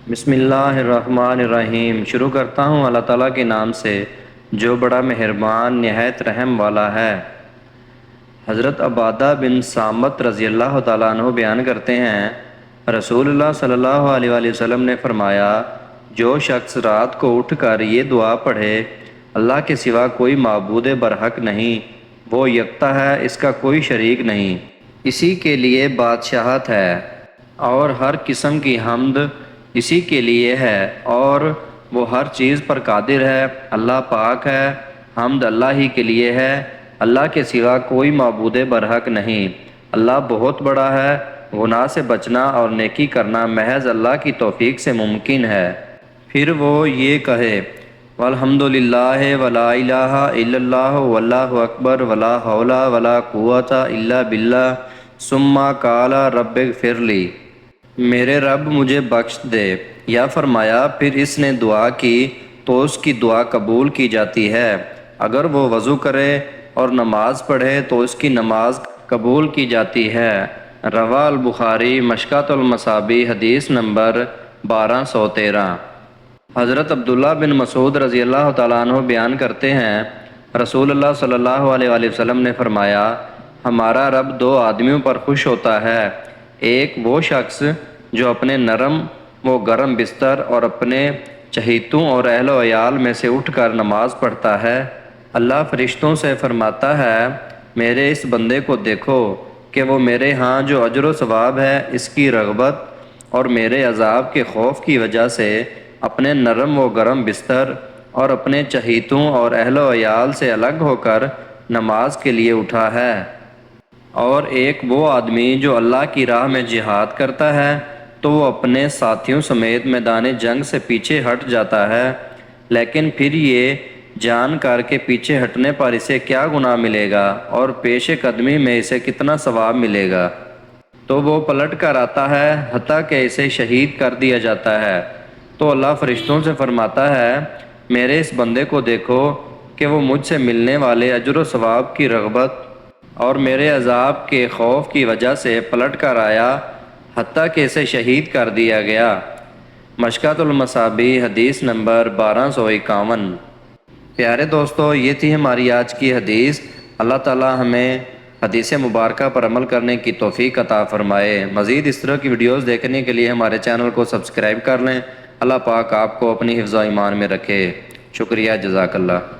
بسم اللہ الرحمن الرحیم۔ شروع کرتا ہوں اللہ تعالیٰ کے نام سے جو بڑا مہربان نہایت رحم والا ہے۔ حضرت عبادہ بن صامت رضی اللہ تعالیٰ عنہ بیان کرتے ہیں، رسول اللہ صلی اللہ علیہ وآلہ وسلم نے فرمایا، جو شخص رات کو اٹھ کر یہ دعا پڑھے، اللہ کے سوا کوئی معبود برحق نہیں، وہ یکتا ہے، اس کا کوئی شریک نہیں، اسی کے لیے بادشاہت ہے اور ہر قسم کی حمد اسی کے لیے ہے، اور وہ ہر چیز پر قادر ہے۔ اللہ پاک ہے، حمد اللہ ہی کے لیے ہے، اللہ کے سوا کوئی معبود برحق نہیں۔ اللہ بہت بڑا ہے، گناہ سے بچنا اور نیکی کرنا محض اللہ کی توفیق سے ممکن ہے۔ پھر وہ یہ کہے، والحمد للہ ولا الہ الا اللہ واللہ اکبر ولا حول ولا قوۃ الا باللہ، ثم قال رب اغفر لی، میرے رب مجھے بخش دے، یا فرمایا پھر اس نے دعا کی تو اس کی دعا قبول کی جاتی ہے۔ اگر وہ وضو کرے اور نماز پڑھے تو اس کی نماز قبول کی جاتی ہے۔ رواہ البخاری مشکاۃ المصابیح حدیث نمبر 1213۔ حضرت عبداللہ بن مسعود رضی اللہ تعالیٰ عنہ بیان کرتے ہیں، رسول اللہ صلی اللہ علیہ وآلہ وسلم نے فرمایا، ہمارا رب دو آدمیوں پر خوش ہوتا ہے، ایک وہ شخص جو اپنے نرم و گرم بستر اور اپنے چہیتوں اور اہل و عیال میں سے اٹھ کر نماز پڑھتا ہے۔ اللہ فرشتوں سے فرماتا ہے، میرے اس بندے کو دیکھو کہ وہ میرے ہاں جو اجر و ثواب ہے اس کی رغبت اور میرے عذاب کے خوف کی وجہ سے اپنے نرم و گرم بستر اور اپنے چہیتوں اور اہل و عیال سے الگ ہو کر نماز کے لیے اٹھا ہے۔ اور ایک وہ آدمی جو اللہ کی راہ میں جہاد کرتا ہے تو وہ اپنے ساتھیوں سمیت میدان جنگ سے پیچھے ہٹ جاتا ہے، لیکن پھر یہ جان کر کے پیچھے ہٹنے پر اسے کیا گناہ ملے گا اور پیش قدمی میں اسے کتنا ثواب ملے گا، تو وہ پلٹ کر آتا ہے حتیٰ کہ اسے شہید کر دیا جاتا ہے۔ تو اللہ فرشتوں سے فرماتا ہے، میرے اس بندے کو دیکھو کہ وہ مجھ سے ملنے والے اجر و ثواب کی رغبت اور میرے عذاب کے خوف کی وجہ سے پلٹ کر آیا حتیٰ کہ اسے شہید کر دیا گیا۔ مشکاۃ المصابیح حدیث نمبر 1251۔ پیارے دوستو، یہ تھی ہماری آج کی حدیث۔ اللہ تعالی ہمیں حدیث مبارکہ پر عمل کرنے کی توفیق عطا فرمائے۔ مزید اس طرح کی ویڈیوز دیکھنے کے لیے ہمارے چینل کو سبسکرائب کر لیں۔ اللہ پاک آپ کو اپنی حفظ و ایمان میں رکھے۔ شکریہ، جزاک اللہ۔